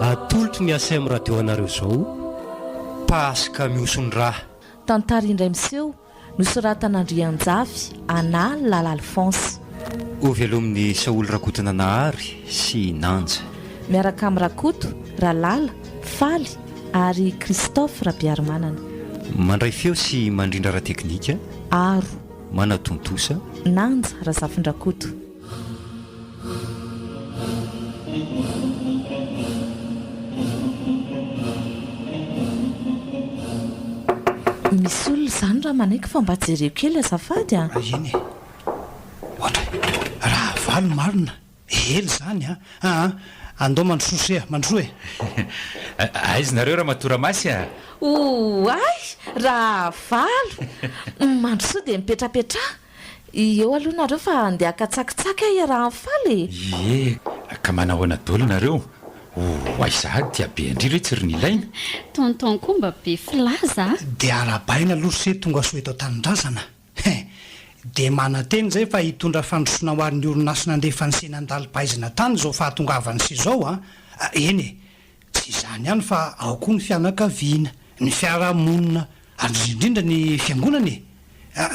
atolotry ny Aceem radio anareo zao PASKA MIOSON-DRA Tantara Indray Miseho nosoratan'Andrianjavy ana Lala Alphonse ho velomin'ny Saoly Rakotana Nahary sy Nanja miaraka amin'ny Rakoto Ralala Faly ary Christophe Rabiarimanana mandray feo sy mandrindra raha teknika Aro manatontosa Nanja Razafindrakoto misy olona izany raha manaiky fa mba jereo kely azafady a iny ohatra raha valo marina hely zany andao mandrososea mandroe aizy nareo raha matoramasy a ay raha valo mandrosoa dia mipetrapetra eo aloha nareo fa andeha akatsakitsaka raha faly ka manahoana dolo nareo aiza dia be indrindra tsy ry nilaina tonton komba be filaza dia arabaina aloha se tonga so eto tanindrazana dia mananteny zay fa hitondra fandrosona ho arin'ny orinasy nandefa ny senandali-paizina tany zao fahatongavany sy zao eny tsy izany ihany fa ao koa ny fianakaviana ny fiarahamonina ary indrindra ny fiangonany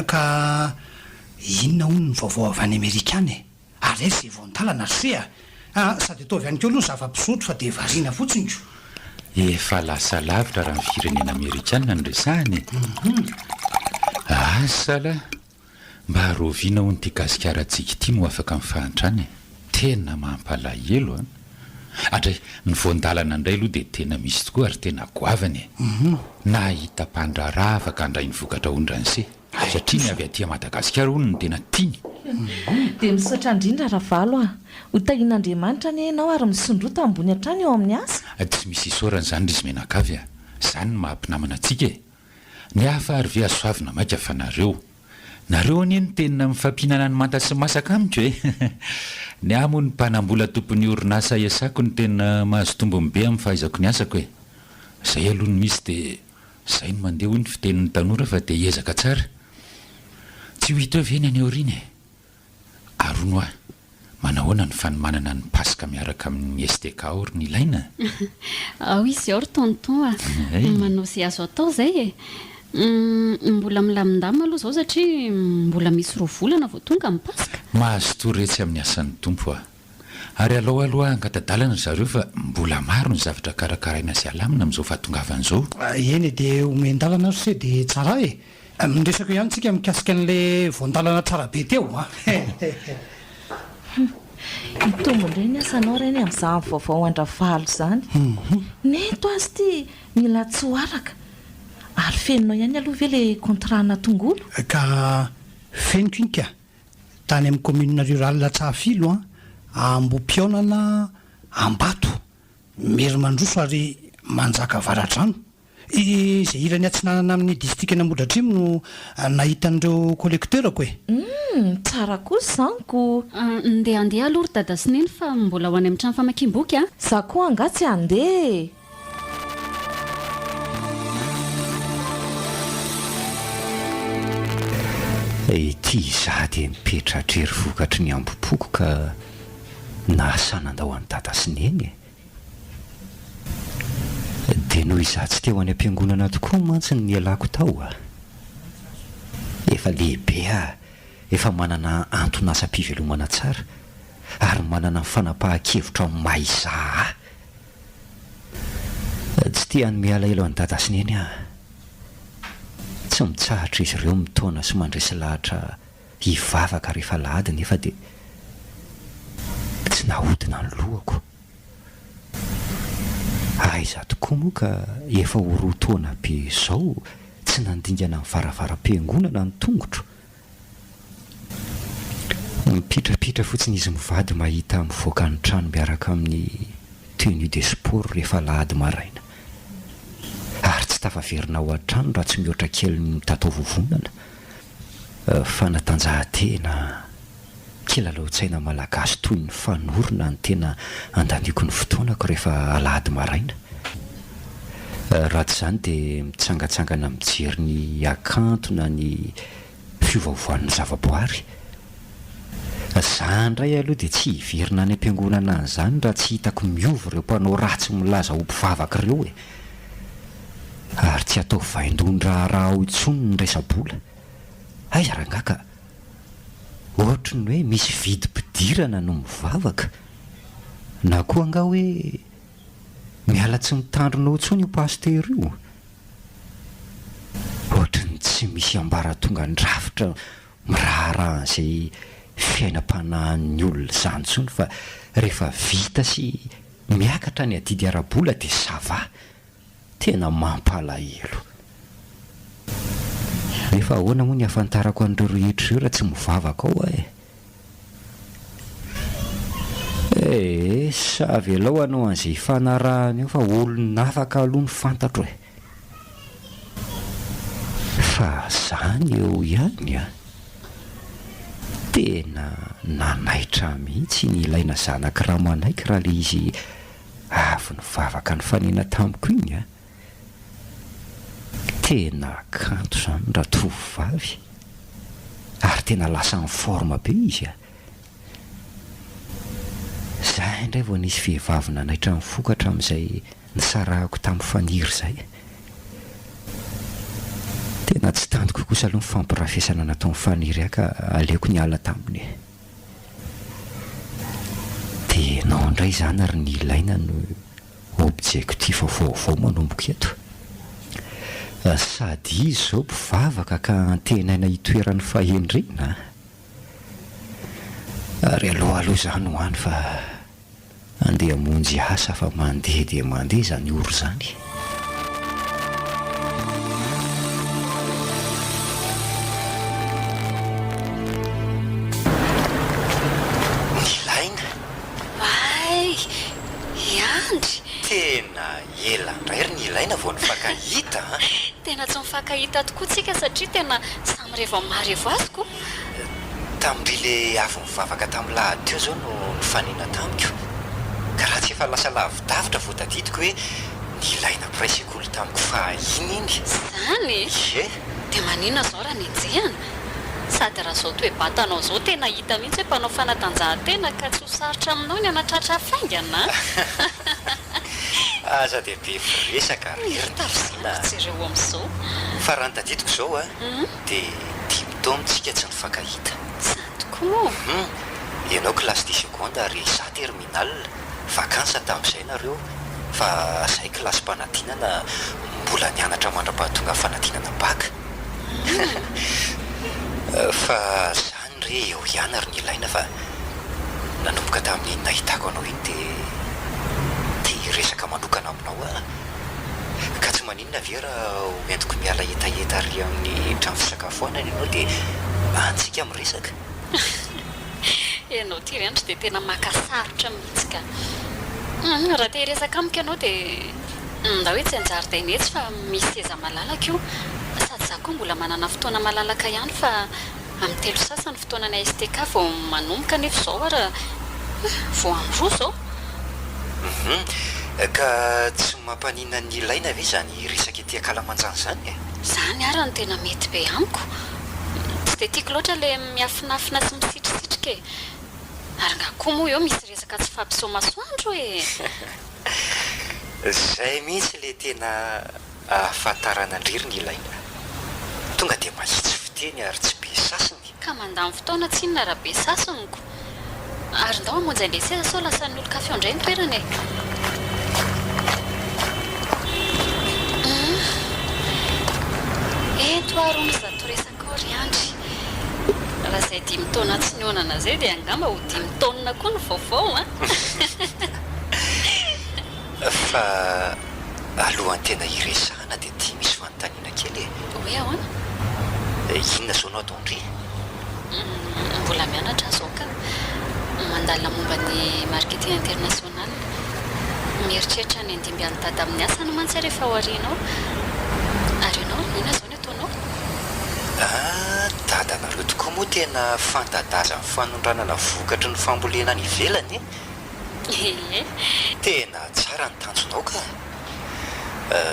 ka inona hono ny vaovao avy any Amerikany ary zay voantalana sea sady ataovy ihany keo aloha ny zava-pisotro fa dia variana fotsiny ko efa lasa lavitra raha ny firenena Amerikana ny resahany asala mba roviana ho ny ty gasikaratsika ity no afaka mifahantrany tena mampalahelo andray ny voandalana indray aloha dia tena misy tokoa ary tena goavany nahita mpandraraha afaka andray ny vokatra ondran'se satria ny avy aty Madagasikara hono ny tena tiany dia misaotra indrindra raha valo ho tahin'Andriamanitra ny ianao ary misondrota ambony hatrany eo amin'ny asa tsy misy isorana izany izy menakavy izany ny mahampinamana antsika ny hafa ary ve asoavina maika fa nareo anieny tena mifampihinana ny manta sy masaka amiko ny amo ny mpanambola tompony orinasa iasako ny tena mahazo tombony be amin'ny fahaizako ny asako zay aloha ny misy dia zay no mandeha hoy ny fitenin'ny tanora fa dia hiezaka tsara tsy ho hita ve ny any aoriana arono manahoana ny fanomanana ny paska miaraka amin'ny STK ory ny ilaina ao izy ao ry tonton manao sy azo atao zay mbola milamindamina aloha zao satria mbola misy roa volana vao tonga amin'ny paska mahazo toretsy amin'ny asan'ny tompo ary aloha angatadalana zareo fa mbola maro ny zavatra karakaraina sy alamina amin'izao fahatongavan'izao eny dia omendalana se dia tsara miresaka ihany tsika mikasika an'lay voandalana tsara be teo mitombo indray ny asanao reny amin'izany vaovao andravalo izany neto azy ty mila tsy hoaraka ary feninao ihany aloha ve le contrana tongolo ka feniko iny ka tany amin'ny commune rurale Tsahafilo ambom-pionana Ambato mery mandroso ary manjaka varatrano izay irany atsinanana amin'ny district n'Ambohidratrimo no nahita an'ireo collecteurako tsara kosa zaniko ndeha aloha ry dada sy neny fa mbola ho any amin'ny trano famakiam-boky za koa angatsy andeha ity za dia mipetra trery vokatry ny ambopoko ka nahasanandao any dada sy neny dia noho izaho tsy teo any am-piangonana tokoa mantsy ny alako tao efa lehibe efa manana antonasa-pivelomana tsara ary manana fanapahan-kevitra maiza tsy tiany miala elo any dada sy neny tsy mitsahatra izy ireo mitaona sy mandresy lahatra hivavaka rehefa lahady nefa dia tsy nahodina ny lohako aiza tokoa moa ka efa horotoana be izao tsy nandingana ny varavara-piangonana ny tongotro mipitrapitra fotsiny izy mivady mahita mivoaka ny trano miaraka amin'ny tenue de sport rehefa lahady maraina ary tsy tafaverina ao an-trano raha tsy mihoatra kely ny tatao vovonana fanatanjahantena kilalao-tsaina malagasy toy ny fanorona ny tena andaniako ny fotoanako rehefa alahady maraina raha tsy izany dia mitsangatsangana mijery ny akantona ny fiovaovan'ny zavaboary za ndray aloha dia tsy hiverina any am-piangonana an'izany raha tsy hitako miova ireo mpanao ratsy milaza ho mpivavaka ireo e, ary tsy atao vaindondra raha ho intsony ny resa-bola. Ay arangaka, ohatra ny hoe misy vidim-pidirana no mivavaka, na koa anga hoe miala tsy mitandronao intsony io paster io, ohatrany tsy misy ambaratonga ndrafitra miraharaha an'izay fiainam-panahin'ny olona izany intsony, fa rehefa vita sy miakatra ny adidy ara-bola dia sava, tena mampalahelo. Rehefa ahoana moa ny afantarako an'ireo rehetra ireo raha tsy mivavaka ao e. Savy alao anao an'izay fanarahana eo fa olona afaka aloha ny fantatro e. Fa zany eo ihany a, tena nanaitra mihitsy ny ilaina zanakiraha manaiky raha le izy avy nivavaka ny fanena tamiko iny a. Tena kanto zany raha tovovavy, ary tena lasa ny forma be izy a. Zay indray vao nisy vehivavy nanaitra mifokatra amin'izay nisarahako tamin'ny faniry izay. Tena tsy tandiko kosa aloha ny fampirafesana nataon'ny faniry aka, aleoko ny ala taminy. Dia nao indray zany ary ny ilaina no objectif vaovao manomboka eto. Sady izy izao mpivavaka ka antenaina hitoeran'ny fahendrena, ary aloha izany ho any fa andeha monjy asa fa mandeha dia mandeha zany oro zany. Nilaina ay iandry, tena ela indray ry ny ilaina vao nifakahita a. tena tsy mifakahita tokoa tsika satria tena samy rehefa marevo azoko. Tamin'ry le avy mivavaka tamin'ny lahateo zao no nifanena tamiko, ka raha tsy efa lasa lavidavitra vao tadidiko hoe nilaina mpiray sekoly tamiko fahiny iny. Zany dia manina zao raha nienjehana, sady raha zao toe-batanao zao tena hita mihitsy hoe mpanao fanatanjahantena ka tsy ho sarotra aminao ny anatratra faingana. Aza dia be firesaka tafisarotsy ireo amin'izao. Fa raha ny tadidiko zao a dia 10 taona tsika tsy nifakahita. Zany tokoa moa. Ianao classe de seconde ary za terminal, vakansa tamin'izay nareo, fa zay classe mpanadinana mbola nianatra mandra-pahatonga fanadinana baka. Fa zany re eo ihany ary ny ilaina, fa nanomboka tamin'ny nahitako anao iny dia resaka manokana aminao a, ka tsy maninona ve raha hoentiko miala etaeta ary amin'ny trano fisakafoanana ianao dia antsika miresaka. Ianao ty randry dia tena makasarotra mihitsy ka. Raha te hiresaka amiko ianao dia nda hoe tsy anjaridaina etsy fa misy seza malalaka io, sady za koa mbola manana fotoana malalaka ihany, fa amin'ny 3 sasany fotoana ny STK vao manomboka nefa zao ara vao amin'ny 2 zao. Ka tsy mampanina ny ilaina ve zany resaka ety akalamanjany zany e? Zany ara ny tena mety be amiko, tsy dia tiako loatra le miafinafina sy misitrisitrika e, ary nga koa moa eo misy resaka tsy fampiseho masoandro e. Zay mihitsy le tena ahafantarana indrery ny ilaina, tonga dia mahitsy fiteny ary tsy be sasiny. Ka mandamy fotoana tsy inona raha be sasoniko, ary ndao amonjy an'ilay seza sao lasa ny olo-kafe indray ny toerana e. Eto ary ny zato resaka ry andry, raha izay 10 taona tsy nionana zay dia angamba ho 10 taona koa ny vaovao a. Fa alohan'ny tena hiresahana dia tia misy fanontaniana kely e. Hoe ahoana? Inona zao no ataondry? Mbola mianatra zao ka mandalina momba ny marketing international, mieritreritra ny andimby any dada amin'ny asa no mantsy rehefa ao arianao. Ary ianao inona zao ny ataonao? Dadanareo tokoa moa tena fantadaza ny fanondranana vokatry ny fambolena ny ivelany. Tena tsara ny tanjonao ka.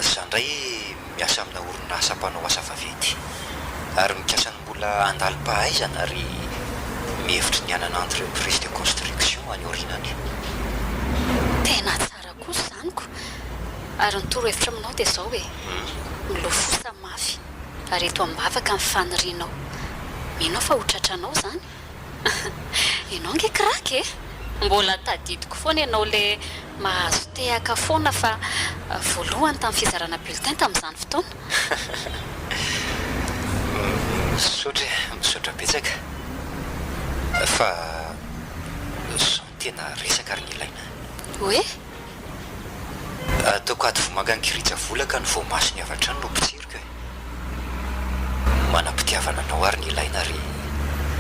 Za ndray miasa amina orinasa mpanao asa vaventy, ary mikasa ny mbola andali-pahaizana ary mihevitry ny anana entreprise de construction any orinany. Tena tsara kosa izanyko. Ary ny toro-hevitra aminao dia izao hoe milofosa mafy ary eto ambavaka ny fanirianao. Minao fa hotratranao izany. Ianao nge kraky e. Mbola tadidiko foana ianao le mahazo tehaka foana fa voalohany tamin'ny fizarana bulletin tamin'izany fotoana. Misaotra betsaka fa son tena resaka ary ny ilaina. Hoe? Ataoko ato vomanga ny kiritsa volaka ny voamaso ny avatrano no mpitsiroka. Manam-pitiavana anao ary ny ilaina ary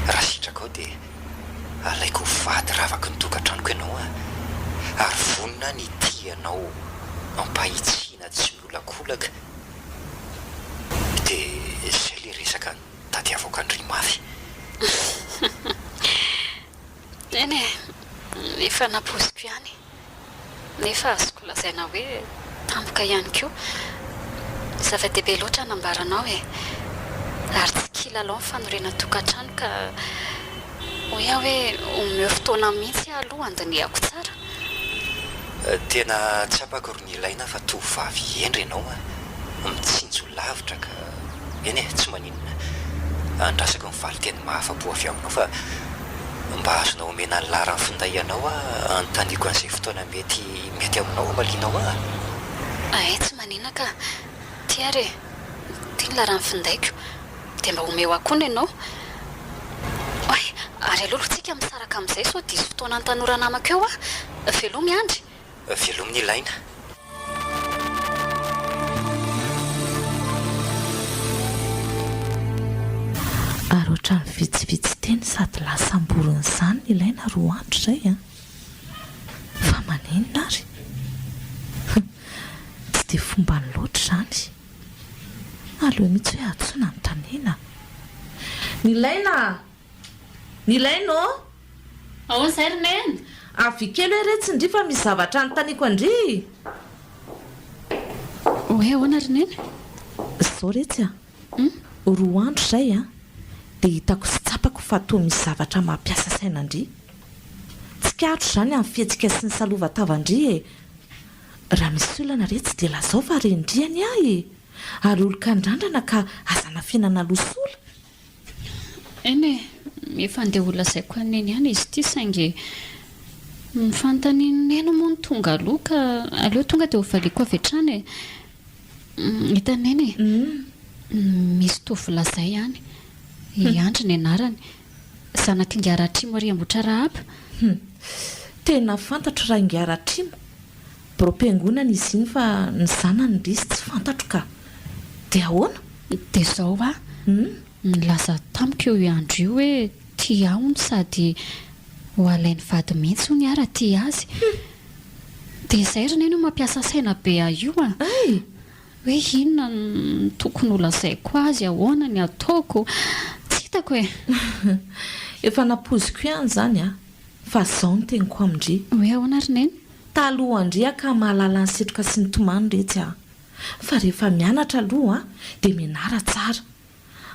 raha sitraka ao dia alaiko vady ravaka ny tokantranoko ianao ary vonina ny tianao ampahitsiana tsy miolakolaka dia izay le resaka ny tadiavako andry mafy. Eny e, efa napoziko ihany. Nefa azoko lazaina hoe tampoka ihany koa. Zava-dehibe loatra hanambaranao e. Ary tsy kilalao ny fanorena tokantrano ka hoe omeo fotoana mihitsy aloha andinihako tsara. Tena tsapako ry ny ilaina fa tovavy endry ianao mitsinjo lavitra ka eny e tsy maninona andrasako ny valiteny mahafapo avy aminao fa mba azonao omena ny lara ny finday ianao anontaniako an'izay fotoana mety aminao malinao tsy maninona ka tia re tia ny lara ny findaiko dia mba omeo akony ianao. Ary alohatsika misaraka amin'izay so diso fotoana ny tanora namako eo velomy andry. Velomy ny ilaina. Ary ohatrany vitsivitsy teny sady lasamborona izany ny ilaina roa andro izay fa maninona ary tsy dia fomba ny loatra izany. Aloha mihitsy hoe atsona ny tanena. Ny ilaina Ao izay rineny. avy kely hoe retsy ndry fa misy zavatra anytaniako andry. Hoe ahoana rineny? Izao retsy roa andro izay dia hitako sy tsapako fa toa misy zavatra mampiasa saina andry. Tsy katro izany amin'ny fihetsika sy ny salova-tavandry raha misy olana retsy dia lazao fa rendriany ary olo-kandrandrana ka azana fihinana losola. Eny efa andeha olazaiko aneny ihany izy ity saingy mifantaninneno moa ny tonga aloha ka aleo tonga dia hovaliako avy hatrany hitaneny misy tovolazay ihany iandry ny anarany zanaka Ingaratrimo ary ambotra rahaba. Tena fantatro raha Ingaratrimo bro-piangonana izy iny fa ny zanany ndrisy tsy fantatro ka dia ahoana? Dia izao nilaza tamiko eo iandro io hoe tia ahony sady ho alainy vady mihitsy ho ny ara tia azy. Dia izay rineny mampiasa saina be io hoe inona ny tokony holazaiko azy ahoana ny ataoko tsy hitako hoe efa napoziko ihany izany fa izao ny teniko amindry. Hoe ahoana rineny? Taloha andry ka mahalala ny setroka sy ny tomany retsy fa rehefa mianatra aloha dia mianara tsara.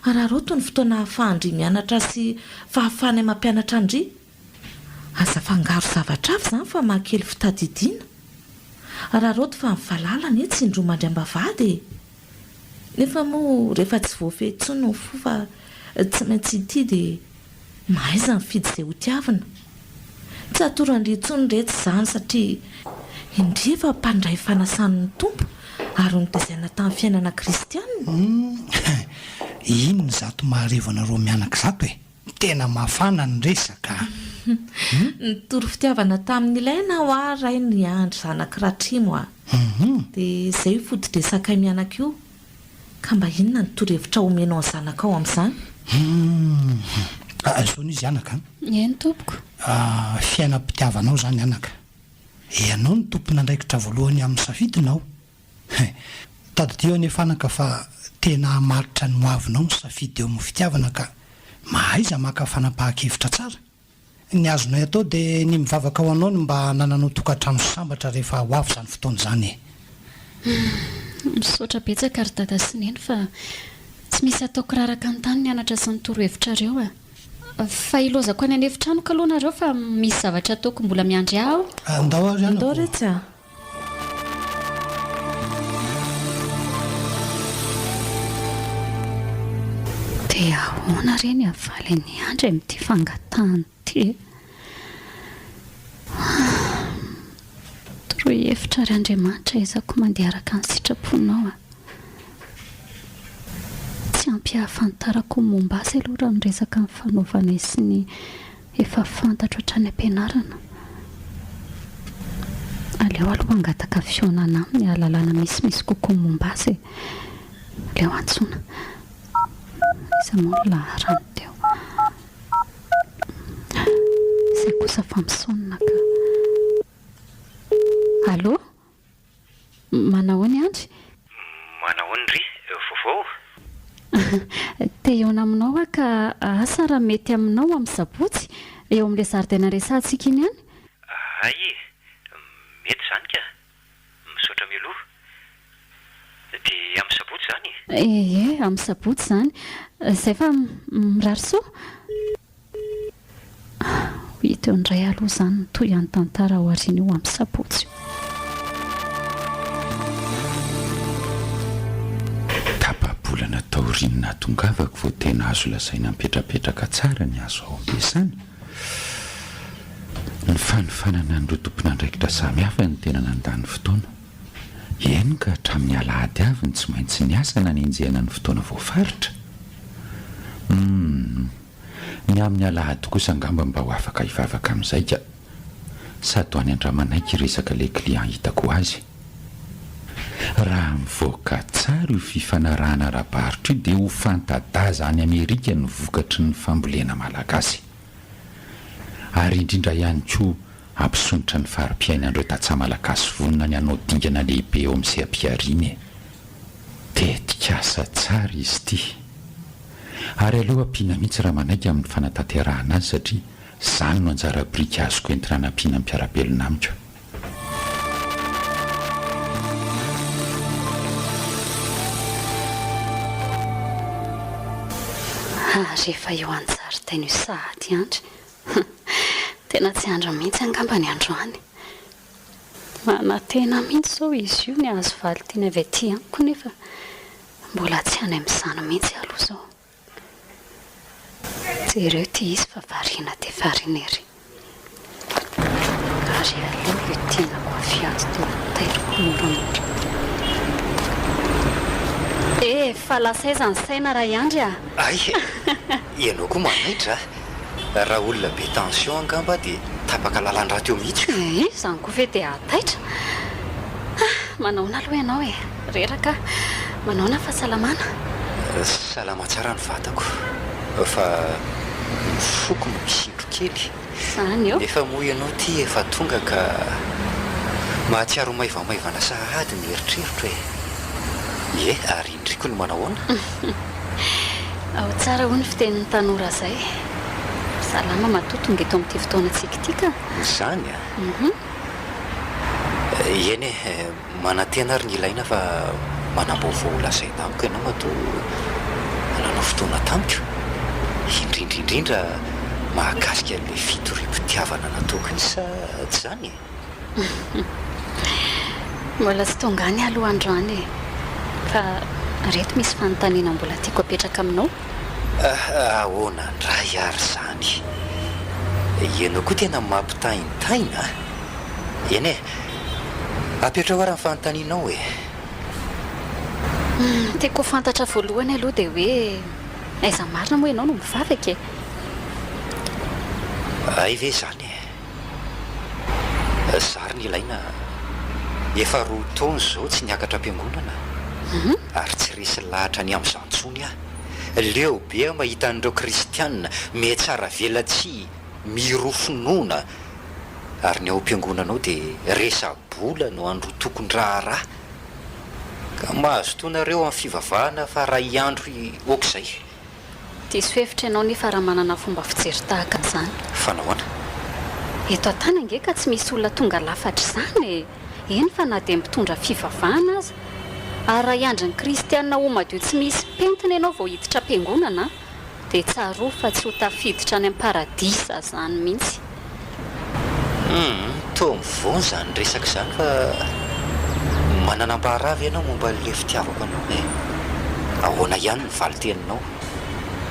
Raha roto ny fotoana hahafahandry mianatra sy fahafahany mampianatra andry aza fangaro zavatra avy izany fa mahakely fitadidiana. Raha roto fa mivalalany tsy indromandry ambavady nefa moa rehefa tsy voafehitsony fo fa tsy maintsy ity dia mahaiza mifidy izay hotiavina. Tsy atorandry intsony retsy izany satria indri efa mpandray fanasan'ny tompo ary nitaizana tamin'ny fiainana kristianina. Iny zato maharevana roa mianaka zato tena mafana ny resaka. Nitoro fitiavana tamin'ny ilaina ho ray ny andry zanak'Ratrimo dia izay foditra sakay mianaka io ka mba inona ny toro-hevitra omenao ny zanakao amin'izany? Zony izy anaka eny tompoko fiainam-pitiavanao zany anaka ianao ny tompona andraikitra voalohany amin'ny safidinao. Taddio nefa anaka fa tena maritra ny moavinao ny safidy eo amin'ny fitiavana ka mahaiza maka fanapahan-kevitra tsara. Ny azonay atao dia ny mivavaka ao anao ny mba nananao tokantrano sambatra rehefa ho avy izany fotoana izany. Misaotra betsaka ary dada sy neny fa tsy misy ataoko raraka ny tany nianatra sy ny toro-hevitra ireo fa ilozako any anefitrano ka aloha nareo fa misy zavatra ataoko mbola miandry aho andao ary andao retsy a dia ahoana reny avaly ny andry amin'ity fangatahany ty torohevitra ry Andriamanitra ezako mandeha araka ny sitraponao a tsy ampiahafantarako momba azy aloha raha miresaka ny fanaovana sy ny efa fantatro hatrany ampianarana aleo aloha angataka fionana amin'ny alalana misimisy kokoa momba azy aleo antsona iza moa laharany teo izay kosa fa misonina ka allo manao ny andry manao ny ry vaovao te eona aminao ka asa raha mety aminao amin'ny sabotsy eo amin'ilay zaridaina resantsika iny any ay mety zany ka misaotra mialoha dia amin'ny sabotsy zany amin'ny sabotsy zany izay fa mirarisoa hita eo indray aloha zany toy any tantara ao ariana io amin'ny sabotsy tapabolana taorinina tongavako vo tena azo lasaina mipetrapetraka tsara ny azo ao ampiasany ny fanofanana nyreo tomponandraikitra samihafa ny tena nandany fotoana eny ka hatramin'ny alahady avy ny tsy maintsy ny asa na ninjehana ny fotoana voafaritra ny amin'ny alahady kosa angamba mba ho afaka hivavaka amin'izay ka sady ho any andramanaiky resaka ilay client hitako azy raha mivoaka tsara io fifanarahana rahabaritra io dia ho fantadaza any Amerika ny vokatry ny fambolena malagasy ary indrindra ihany koa ampisonitra ny farim-piainan'ireo tatsa malagasy vonina ny anao dingana lehibe eo amin'izay ampiariny tetikasa tsara izy ity ary aleoha ampiana mihitsy raha manaiky amin'ny fanatanterahana azy satria izany no anjara brika azoko entina nampiana ny mpiarabelona amiko rehefa eo anjaridaina io sahady andry tena tsy andro mihitsy angamba ny androany manatena mihitsy zao izy io ny azo valy tiana avy aty amiko nefa mbola tsy any amin'izany mihitsy aloha zao jereo ty izy fa variana dia variana ery ary aleo io tianako afiazy teo tairoko moramora fa lasa iza ny saina raha iandry a ay ianao koa manaitra raha olona be tension angamba dia tapaka lalandraha teo mihitsy izany koa ve dia ataitra manaona aloha ianao reraka manaona fahasalamana salama tsara ny vatako fa foko no misindro kely zany eo efa moa ianao ty efa tonga ka mahatsiaro maivamaivana sahady ny eritreritro ary indriko no manahoana ao tsara ho ny fitenin'ny tanora zay salama matotonga eto amin'ity fotoana tsikitika zany eny manantena ary ny ilaina fa manambaovao lazay tamiko ianao mato nanao fotoana tamiko indrindrindrindra mahakasika le fitorim-pitiavana nataoko ny sa tsy zany mbola tsy tonga any aloha androany fa reto misy fanontaniana mbola tiako apetraka aminao ahoana ndray ary zany ianao koa tena mampitaintaina eny apetrao ary ny fanontanianao tiako fantatra voalohany aloha dia hoe aiza marina moa ianao no mivavaka ay ve zany zary ny ilaina efa roa taona zao tsy niakatra am-piangonana ary tsy resy lahatra ny amin'izantsony leo be mahita an'ireo kristianina metsara velatsy mirofonoana ary ny ao am-piangonanao dia resa-bola no andro tokony raharaha ka mahazo toanareo amin'ny fivavahana fa raha iandro ok'izay diso hevitra ianao nefa raha manana fomba fijery tahaka an'izany fanahoana eto an-tany ange ka tsy misy olona tonga lafatra izany eny fa na dia mitondra fivavahana azy ary raha iandry ny kristianina ho madio tsy misy pentina ianao vao hiditra am-piangonana dia tsaroa fa tsy ho tafiditra any amin'ny paradisa zany mihitsy. Toa mivony zany resaka izany fa mananam-paharavy ianao momba le fitiavako anao ahoana ihany ny valy teninao.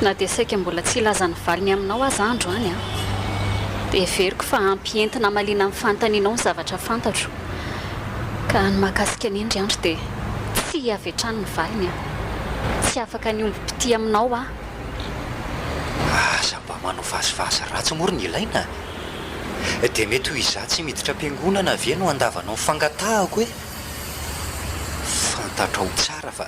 Na dia saika mbola tsy ilaza ny valiny aminao aza andro any dia veriko fa ampientina maliana amin'ny fantanianao ny zavatra fantatro ka ny mahakasika ny indry andro dia tsy avetrany ny valiny tsy afaka ny omby-piti aminao asa mba manao vazivazy ratsy mory ny ilaina dia mety ho izaho tsy miditra am-piangonana avy no andavanao fangatahako fantatrao tsara fa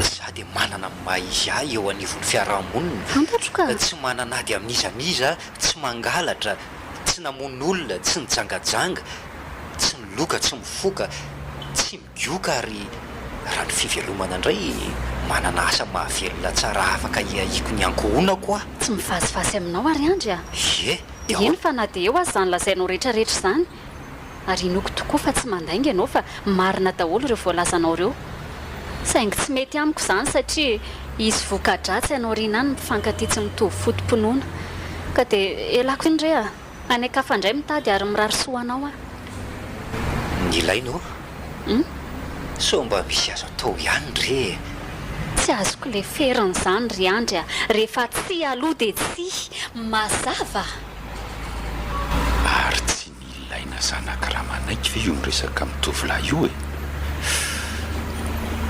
za dia manana mahizy ahy eo anivon'ny fiarahamonina fantatro ka tsy manana ady amin'izamiza tsy mangalatra tsy namon'olona tsy nijangajanga tsy niloka tsy mifoka tsy migioka ary raha ny fivelomana indray manana asa mahavelona tsara afaka iaiko ny ankohonako tsy mivazivazy aminao ary andry eny fa na dia eo azy zany lazainao rehetrarehetra izany ary inoko tokoa fa tsy mandainga ianao fa marina daholo ireo voalazanao ireo saingy tsy mety amiko izany satria izy vokadratsy ianao rina any mifankaty tsy mitovy fotom-pinoana ka dia elako indray any akafandray mitady ary mirarisoanao ny ilainao so mba misy azo atao ihany re tsy azoko le feriny izany ry andry rehefa tsy aloha dia tsy mazava ary tsy ny ilaina zanakiraha manaiky ve io miresaka mitovolahy io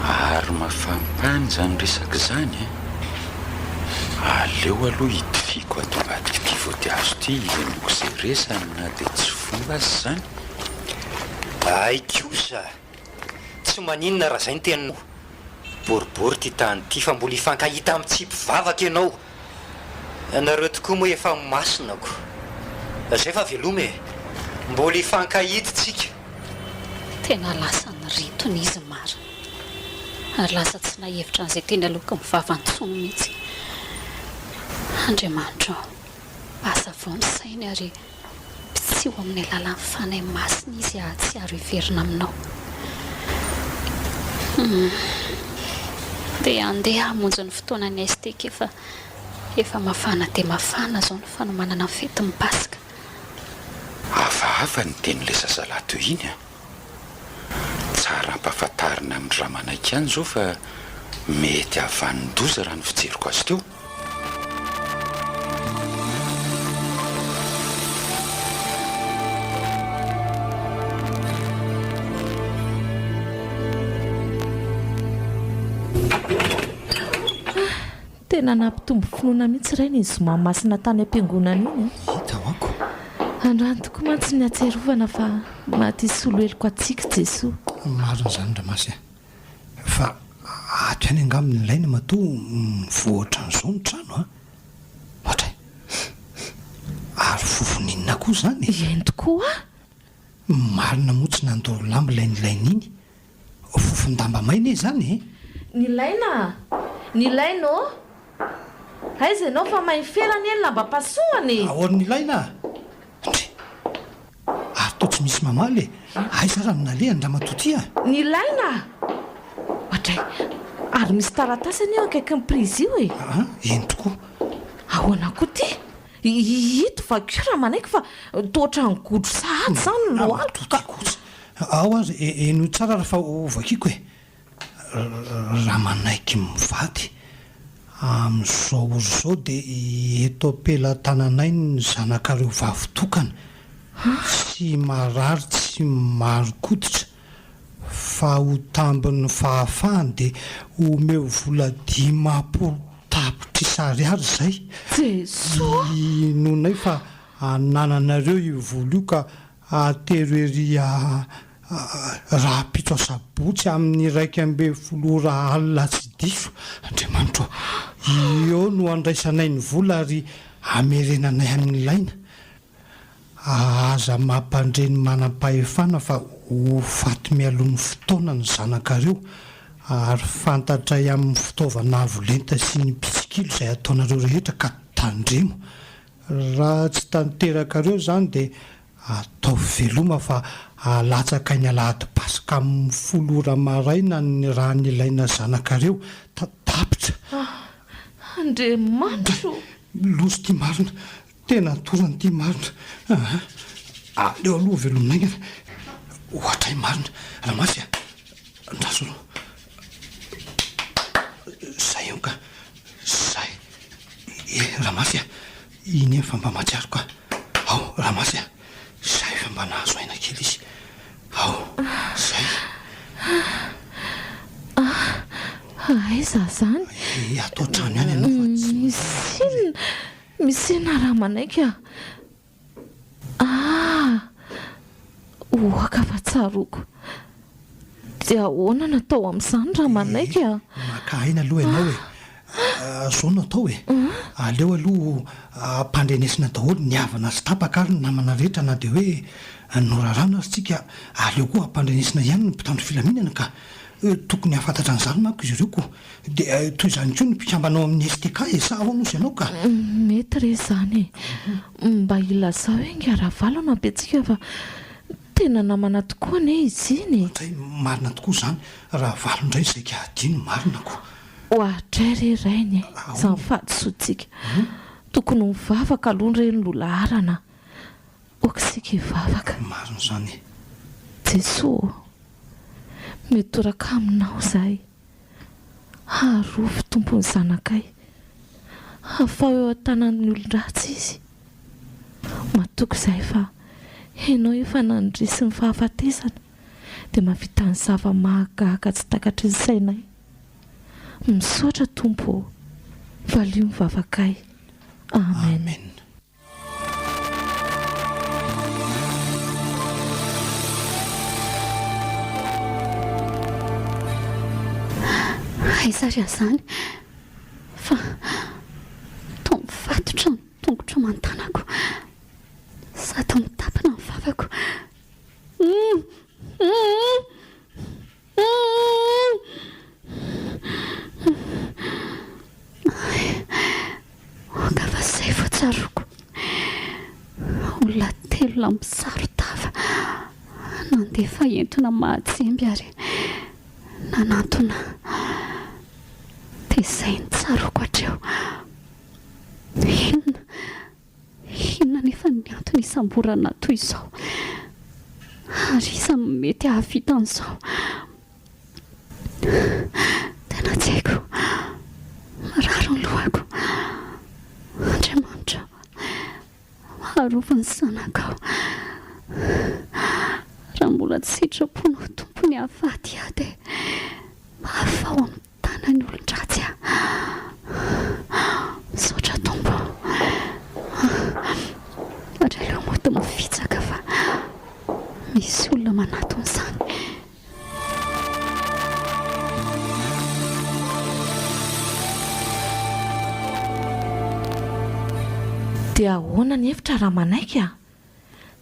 ary mafampany zany resaka izany aleo aloha hitifiko atovadika ty vao dia azo ty enoko izay resany na dia tsy fomba azy zany aikosa tsy maninona raha izay ny teninao boribory ty tany ty fa mbola hifankahita amin'ny tsy mpivavaka ianao nareo tokoa moa efa masinako zay fa veloma mbola hifankahititsika tena lasa ny ritony izy mara ary lasa tsy nahevitra an'izay teny aloka mivavantsono mihitsy andriamanitra asa vao ny sainy ary tsy ho amin'ny alalan'ny fanay masina izy tsy aro hiverina aminao dia andeha hamonjy ny fotoana ny aistika efa mafana dia mafana zao ny fanomanana ny fetin'ny paska hafahafa ny teny'ilay zazalahy teo iny tsara ampahafantarina amin'ny raha manaiky ihany zao fa mety havan'ny-doza raha ny fijeriko azy teo tena nampitombo finoana mihitsy rainy izy zomamasina tany am-piangonana iny hitahoako androany tokoa mantsy ny atserovana fa maty solo eloko atsika jesoa marina zany ramasy fa ato ihany angamin'ny ilaina matoa mivoatra n'izao ny trano ohatra ary fofoninina koa zany eny tokoa marina moa tsy nandoro lamba ilainylaina iny fofon-damba maina e zany ny laina ny laino aiza ianao fa mahay felany eny lamba pasoany ahoan'ny ilaina ary to tsy misy mamaly aiza raha minale andramatotia ny laina ohatray ary misy taratasany eo akaiky ny prizy io eny tokoa ahoana koa ty hito vakio raha manaiky fa toatra nygodro sahady zany loaloko ao azy eno tsara raha fa ovakiko raha manaiky mivady amin'izao ozy zao dia eto am-pelantananay ny zanakareo vavitokana tsy marary tsy marokoditra fa ho tambin'ny fahafahany dia omeo vola 500 tapitry sariary zay jesoa nonay fa anananareo io vola io ka ateroeria raha pitro asabotsy amin'ny 150 alina tsy diso andriamanitra eo no andraisanay ny vola ary amerenanay amin'nylaina aza mampandreny manam-pahefana fa ho faty mialohan'ny fotoana ny zanakareo ary fantatray amin'ny fitaovana avolenta sy ny pitsikilo izay ataonareo rehetra ka tandremo raha tsy tanterakareo zany dia atao veloma fa alatsaka ny alahady paska amin'ny 10 ora maraina ny raha ny ilaina zanakareo tapitra Andriamanitra losy ty marina tena torany ty marina leo aloha velominaingana ohatray marina ramasy andraso zay eo ka zay ramasy iny fa mba matsiaro ka ao ramasy zay fa mba nahazo aina kely izy ao zay aiza zany atao trano ihany ianao fa misy raha manaika ohaka fa tsaroko dia ahoana natao amin'izany raha manaika maka aina aloha ianao hoe zao natao hoe aleo aloha ampandrenesina daholo ny havana sy tapaka ary ny namana rehetra na dia hoe norarana ary tsika aleo koa ampandrenesina ihany ny mpitandro filaminana ka tokony hafantatra an'izany manko izy ireo koa dia toy izany koa ny mpikambanao amin'ny STK sa ahonosy ianao ka mety re zany mba ilazao hoe ngarahavalo no ampiantsika fa tena namana tokoa ane izy iny zay marina tokoa zany raha valo indray zay ka adino marina koa ohatray re rainy izany fahadisoantsika tokony mivavaka aloha nireny lola arana okisika hivavaka marina zany Jesosy metoraka aminao zahay harovy tompony zanakay hafa eo an-tanan'ny olon-dratsy izy matoky izay fa ianao efa nandrisy ny fahafatesana dia mahavita ny zava-mahagaga tsy takatry ny sainay misaotra tompo valio mivavakay amen aiza zany fa to mifatotra ny tongotra mantanako sady mitapana ny vavako oka fa zay vo tsaroko olona telo lampisaro tava nandefa entona mahajemby ary nanantona dia izay ny tsaroko hatreo inona nefa ny antony isamborana toy izao ary iza mety hahavita an'izao tena tsy haiko mararo ny lohako Andriamanitra maharovy ny zanakao raha mbola tsy sitraponao tompony hafady aho dia mahafao amin'ny tanany olon-dratsy misaotra tompo ary aleo moto mifitsaka fa misy olona manaton'izany dia ahoana ny hevitra raha manaika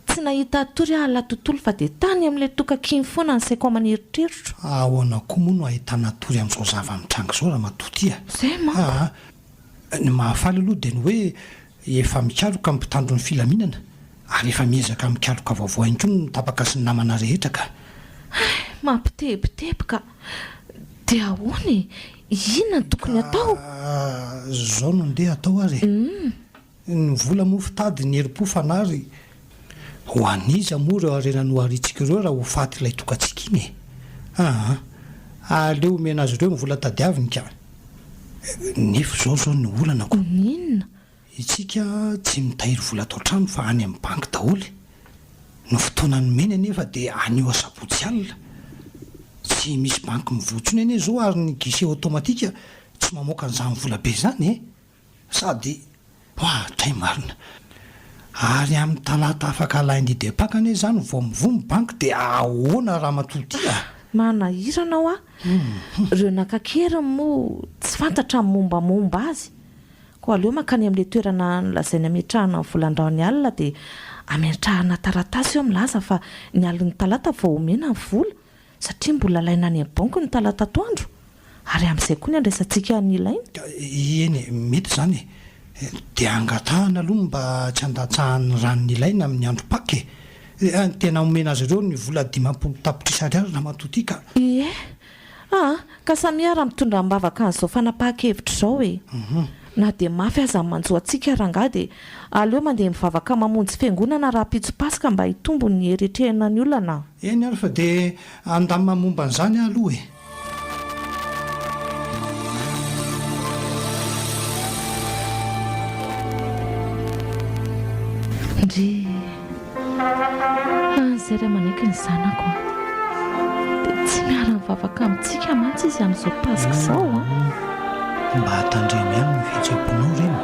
tsy nahita tory ala tontolo fa dia tany amin'ilay tokakiny foana ny saiko maneritreritro ahoana koa moa no ahitana tory amin'izao zava-mitranga izao raha matoty zay manko ny mahafaly aloha dia ny hoe efa mikaloka mpitandro ny filaminana ary efa miezaka mikaloka vaovao ihany koa ny tapaka sy ny namana rehetra ka mampitebiteboka dia ahoany inona ny tokony atao zao no ndeha atao ary ny vola moa fitady ny heri-po fanary ho aniza moa ireo arenany ho aritsika ireo raha ho faty ilay tokantsika iny aleo omena azy ireo mivola tadiaviny ka nefa zao ny olana ko inona itsika tsy mitahiry vola atao trano fa any amin'ny banky daholy no fotoana ny mena nefa dia anio asabotsy alina tsy misy banky mivotsony ane zao ary ny gise automatika tsy mamoaka an'izany vola be zany sady tray marina ary amin'ny talata afaka alain'didepaka ane zany vao mivomy banky dia ahoana raha matoty manahiranao ireo nankakeriny moa tsy fantatra amin'ny mombamomba azy koa aleo makany amin'ilay toerana nolazainy ametrahana ny volan-drany alina dia ametrahana taratasy eo milaza fa ny alin'ny talata vao omena ny vola satria mbola laina any banky ny talata toandro ary amin'izay koa ny andraisantsika ny ilaina eny mety zany dia angatahana aloha mba tsy andatsahan'ny ranony ilaina amin'ny andro paky tena omena azy ireo ny vola 50 tapitrisa ariary raha matotika ka samiara mitondra mbavaka an'izao fanapaha-kevitra izao na dia mafy aza manjo antsika rangah dia aleo mandeha mivavaka mamonjy fiangonana raha pitso paska mba hitombo ny eretrehana ny olana. Eny ary fa dia andamina momba an'izany aloha e. Ndry izay raha manaiky ny zanako dia tsy miara mivavaka amintsika mantsy izy amin'izao paska izao mba hatandremy ihany ny fihetsem-ponao reny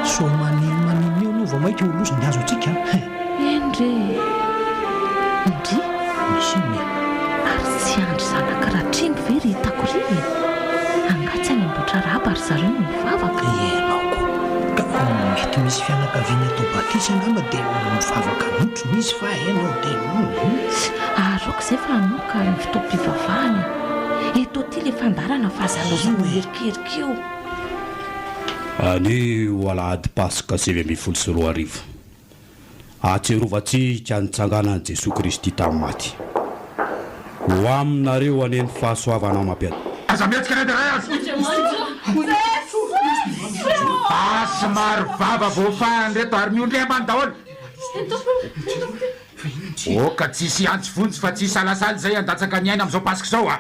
so manineo no vao mainka olozy ny azo antsika endre ndry misiny ary tsy andro zanaka raha tremby very hitako reny angatsy any amboatra raba ary zareo no mivavaka. Enako ka mety misy fianakaviana atao batisa angamba dia mivavaka notro misy fa hainao dia aroka izay fa anoka ny fotoam-pivavahana eto ty le fandarana fahazalaozana erikerika eo. Any ho alahady paska 7 atserovantsika nitsangana an' Jesosy Kristy tamin'ny maty ho aminareo aneny fahasoavana mampiady. Aza mihetsika somary vava voafahany reto ary miondre ambany daholo. Oka tsisy antsy vontsy fa tsisy alasaly zay andatsaka ny aina amin'izao paska izao a.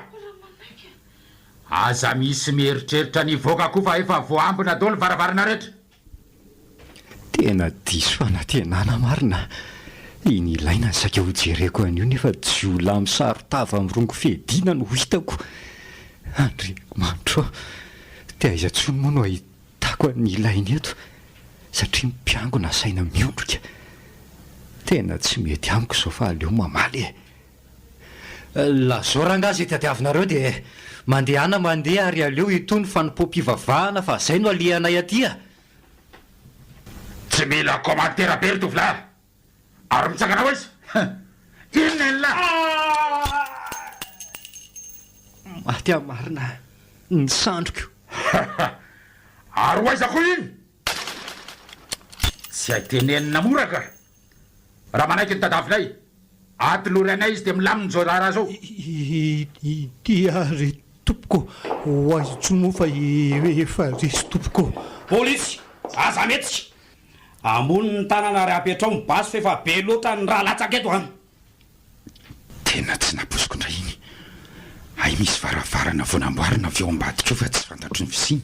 Aza misy mieritreritra ny voaka koa fa efa voambina daholo varavarana rehetra. Tena diso fanantenana marina. Iny ilaina ny saka hojereko an'io nefa tsy ola amin'ny sarotava amin'ny rongo fehedina no hitako. Andry manitro dia aiza tsony moa no ahitako ny ilainy eto satria mpiangona saina miondrika. Tena tsy mety amiko izao fa aleo mamaly e. Lazao rangazy tadiavinareo dia mandehana mandeha ary aleo itony fanompo-pivavahana fa zay no alianay atya. Tsy mila komantera be ry tovolahy ary mitsangana ho izy inona ny lahy maty marina ny sandroko ary ho aiza koa iny tsy haitenenina moraka raha manaiky ny tadavinay atolory anay izy dia milaminy zao raha zao. Ity ary tompoko ho aiza tsomo fa efa resy tompoko. Polisy aza mihetsika ambony ny tanana ary apetrao mibasy fa efa be loatra ny raha latsaka eto any. Tena tsy naposiko indray iny ay misy varavarana vonamboarina avy eo ambadika eo fa tsy fantatro ny fisiny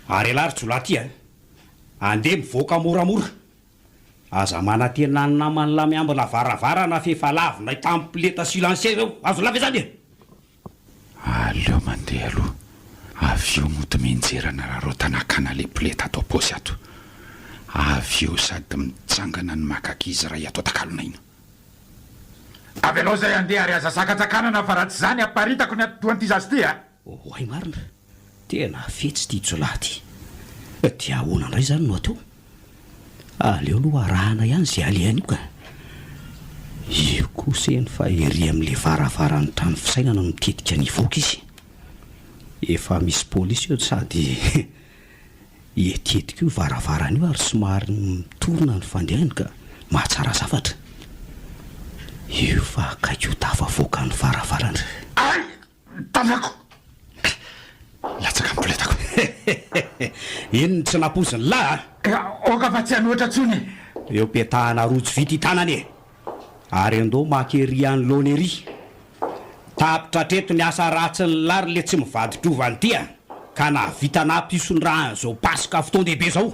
ary alaritsy ho laty andeha mivoaka moramora aza manatena ny namany lamiambina varavarana fefa lavinay tamin'ny pileta silencieux eo azo lava izany e. Aleo mandeha aloha avy eo moto menjerana raha reo tanakana le pileta atao posy ato avy eo sady mitsangana ny makakizy raha atao takalonaina. Avy anao zay andeha ary aza sakatsakanana fa raha tsy zany aparitako ny atoan'ity zazy ty a. Oay marina tena fetsy ty jolaty dia ahoana indray zany no atao aleo aloha arahana ihany zay alehany io ka io koseny fa ery amin'le varavarany trano fisainana no mitetika ny voaka izy efa misy polisy eo sady ietetika io varavarana io ary somary mitorona ny fandehany ka mahatsara zavatra io fa kaikio tafavoaka ny varavarana. Ay tanako latsaka ampoletako iny tsy napoziny lahy oka fa tsy anoatra tsony eo petahana rojo vita hitanany e ary andao makery any lonery tapitra treto ny asa ratsy ny lary le tsy mivaditrovany tya ka navita nampisony raha zao paska fotoan-dehibe zao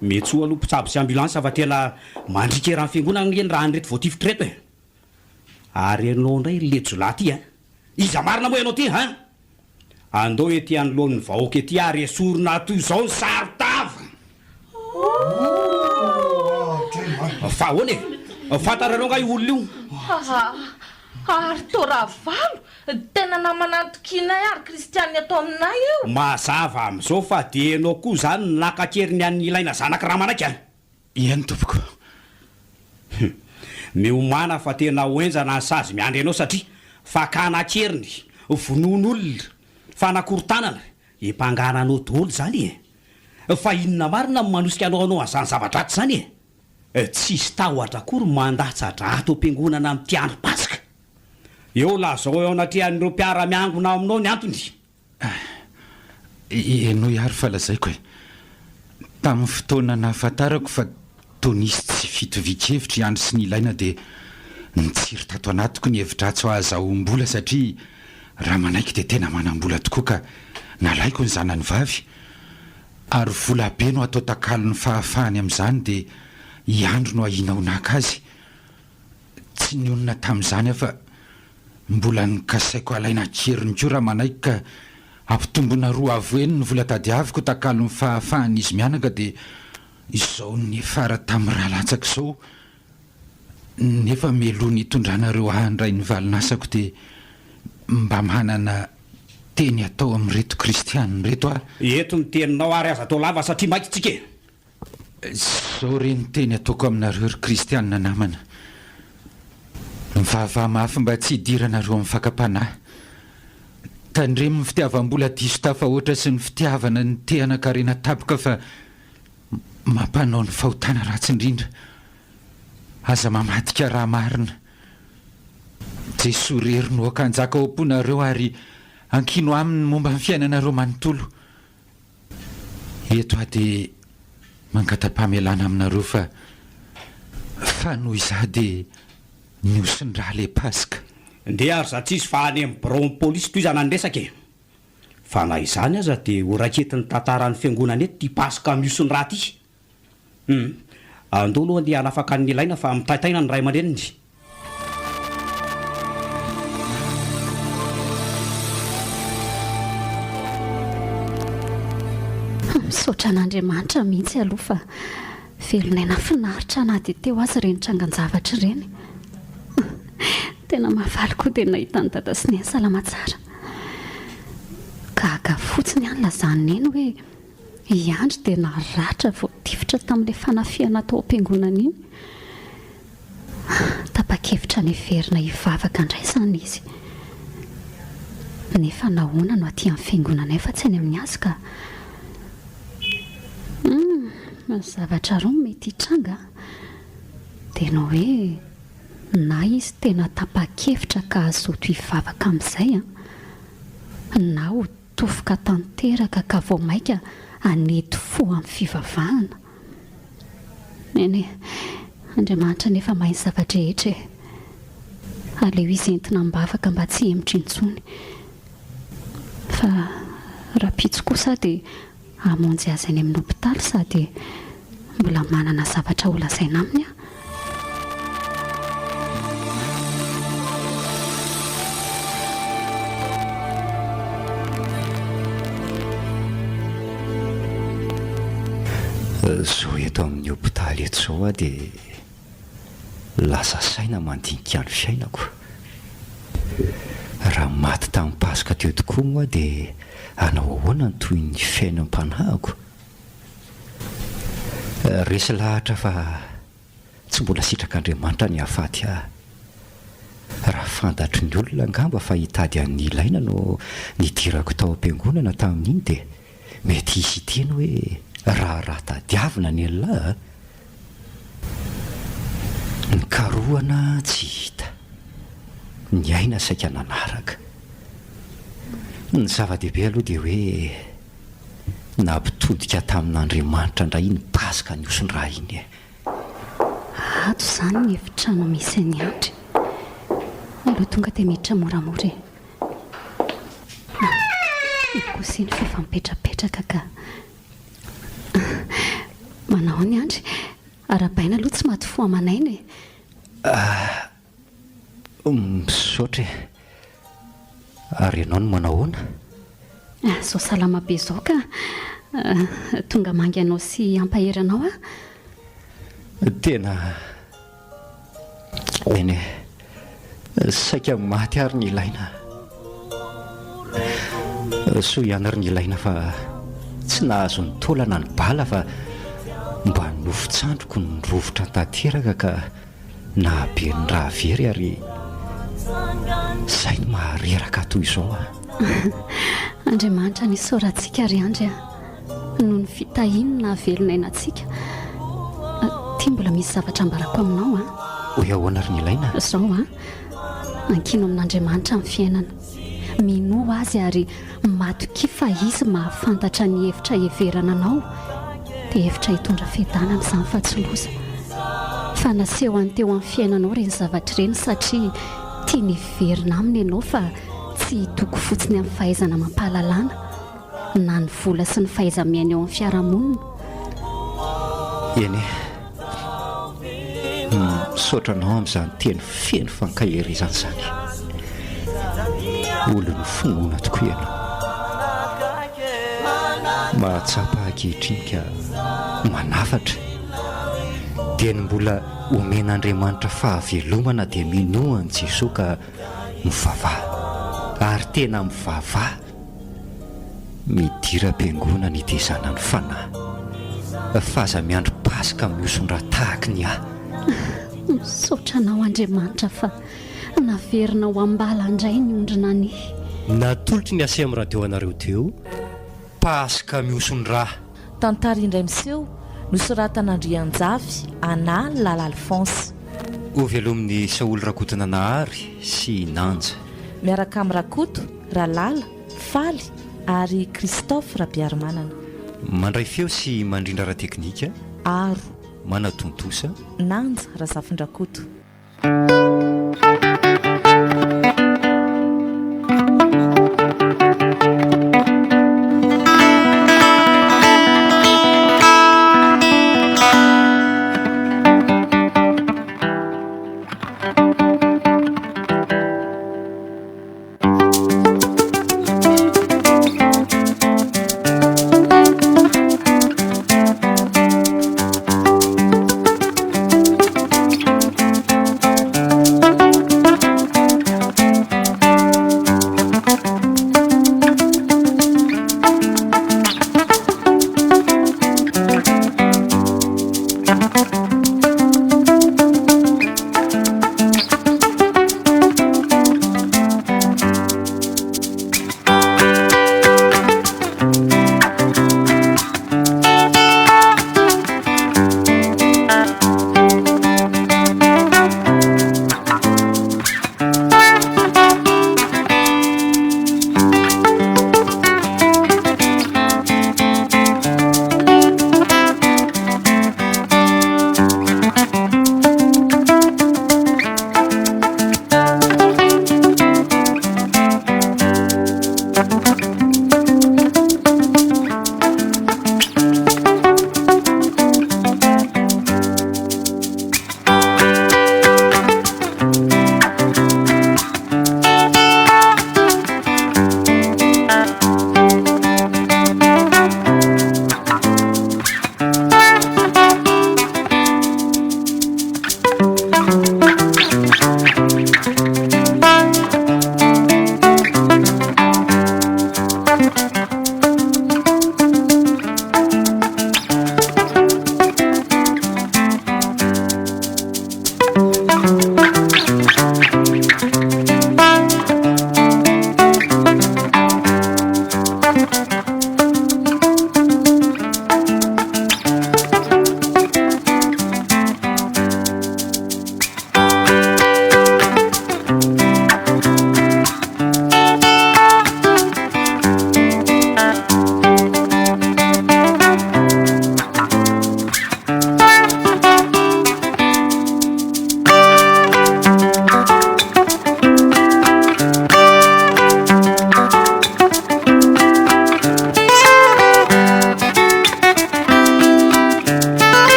mety ho aloha mpitsabo sy ambulance fa tena mandrikera ny fiangonana eny raha nyreto voatifitra reto e ary anao indray le jolaty iza marina moa ianao ty andao ety anylohan'ny vahoaka ety ary esorina toy izao ny sarotava fa ahoana e fantarareo nga io olona io ary toravalo tena namanantokinay ary kristiany atao aminay io mazava amin'izao fa dia anao koa zany nakakeriny an'ny ilaina zanaka raha manaiky iany tompoko miomana fa tena hoenjana ny sazy miandry anao satria fa kanakeriny vonon'olona fanakorotanana impangananao daholo zany fa inona marina manosika anao azany zavatra aty zany tsisy tahotra akory mandatsatra ato am-piangonana amin'ny tiandro paska eo lazao eo anatrehan'ireo mpiara-miangona aminao ny antony no ihary falazaiko e tamin'ny fotoana nahafantarako fa tonisy tsy fitovikevitra iandro sy ny ilaina dia nitsiry tato anatiko ny hevitratso ahazahoam-bola satria raha manaiky dia tena manam-bola tokoa ka nalaiko ny zanany vavy ary vola be no atao takalo ny fahafahany amin'izany dia iandro no ahinaonaka azy tsy ny onona tamin'izany afa mbola nikasaiko alaina keriny ko raha manaiky ka ampitombona roa avoeny ny vola tadiaviko takalo ny fahafahany izy mianaka dia izao ny fara tamin'ny raha latsaka izao nefa meloha ny itondranareo ahandray ny valinasako dia mba manana teny atao amin'reto kristianina reto a eto ny teninao ary aza atao lava satria maiky tsika zao reny teny ataoko aminareo ry kristianina namana mivavaha mafy mba tsy hidiranareo amin'ny fakapanahy tandremy ny fitiavam-bola diso tafa ohatra sy ny fitiavana ny tehana-karena tapoka fa mampanao ny fahotana ratsy indrindra aza mamadika raha marina Jesosy rery no akanjaka ao am-ponareo ary ankino aminy momba ny fiainanareo manontolo eto a dia mangata-pamelana aminareo fa noho izaho dia miosondra le paska ndeha ary za tsisy fa any amin'ny bureau polisy toy izany andresaka e fa na izany aza dia horaketiny tantaran'ny fiangonana eto ty paska miosondra ty andao aloha dia hanafaka ny ilaina fa mitaitaina ny ray aman-dreniny misaotra an'Andriamanitra mihitsy aloha fa velonay nafinaritra anaty teo azy reny trangan-javatra ireny tena mahavaly koa dia nahita ny dada sy ny salama tsara gaga fotsiny any lazany eny hoe iandro dia naratra voatifitra tamin'ilay fanafiana tao am-piangonana iny tapa-kevitra ny verina hivavaka andraisany izy nefa nahoana no aty amin'ny fiangonanay fa tsy any amin'ny azy ka zavatra roa mety hitranga dia no hoe na izy tena tapa-kevitra ka azoto hivavaka amin'izay na ho tofoka tanteraka ka vao maika anety fo amin'ny fivavahana eny Andriamanitra nefa mahay zavatra rehetra aleo izy entina mbavaka mba tsy hemitra intsony fa raha pitso kosa dia amonjy azy any amin'ny hopitaly sady mbola manana zavatra ho lazaina aminy zao eto amin'ny hopitaly eto zao a dia lasa saina mandinika ny fiainako raha maty tamin'ny paska teo tokoa moa dia anao ahoana ny toy ny fiainam-panahiko resy lahatra fa tsy mbola sitrak'Andriamanitra ny hahafaty ahy raha fantatry ny olona angamba fa hitady an'ny ilaina no nidirako tao am-piangonana tamin'iny dia mety hisy iteny hoe raha tadiavina ny lehilahy ny karohana tsy hita ny aina saika nanaraka ny zava-dehibe aloha dia hoe nampitodika tamin'Andriamanitra indray iny paska miosondra iny ato izany ny hevitrano misy ny andry aloha tonga dia miditra moramora ikosiny fifampetrapetraka ka manao ny andry arabaina aloha tsy maty fo amanaina misaotra ary ianao no manahoana zao salama be zao ka tonga mangy anao sy ampaheranao tena eny saika maty ary ny ilaina so ihany ary ny ilaina fa tsy nahazo ny taolana ny bala fa mba nofitsandroko ny rovotra tanteraka ka nahabe ny raha very ary zay no mahareraka toy izao Andriamanitra ny sorantsika ry andry noho ny fitahiny na velonainantsika tia mbola misy zavatra ambarako aminao hoe ahoana ary ny ilaina zao ankino amin'Andriamanitra amin'ny fiainana mino azy ary matoki fa izy mahafantatra ny hevitra heverana anao dia hevitra hitondra fiadana amin'izany fahatsoloza fa naseho any teo amin'ny fiainanao ireny zavatra ireny satria tia ny verina aminy ianao fa tsy hitoko fotsiny amin'ny fahaizana mampahalalana na ny vola sy ny fahaiza-miaina eo amin'ny fiarahamonina. eny misotranao amin'izany teny feno fankahirizana izany olony fonona tokoa ianao mahatsapa ankehitriny ka manafatra dia ny mbola omen'Andriamanitra fahavelomana dia minohany Jesosy ka mivavaha ary tena mivavaha midira am-piangonana itezana ny fanahy faza miandro paska miosondra tahaka ny ahy. Misotranao Andriamanitra fa naverina ho ambala indray ny ondrina any. Natolotry ny Aceem radio anareo teo paska miosondra. Tantara Indray Miseho nosoratan'Andrianjavy ana Lala Alphonse. Ho velomin'ny Saoly Rakotona Nahary sy Nanja. Miaraka amin'ny Rakoto, Ralala, Faly ary Christophe Rabiarimanana. Mandray feo sy mandrindra raha teknika Aro manatontosa Nanja Razafindrakoto.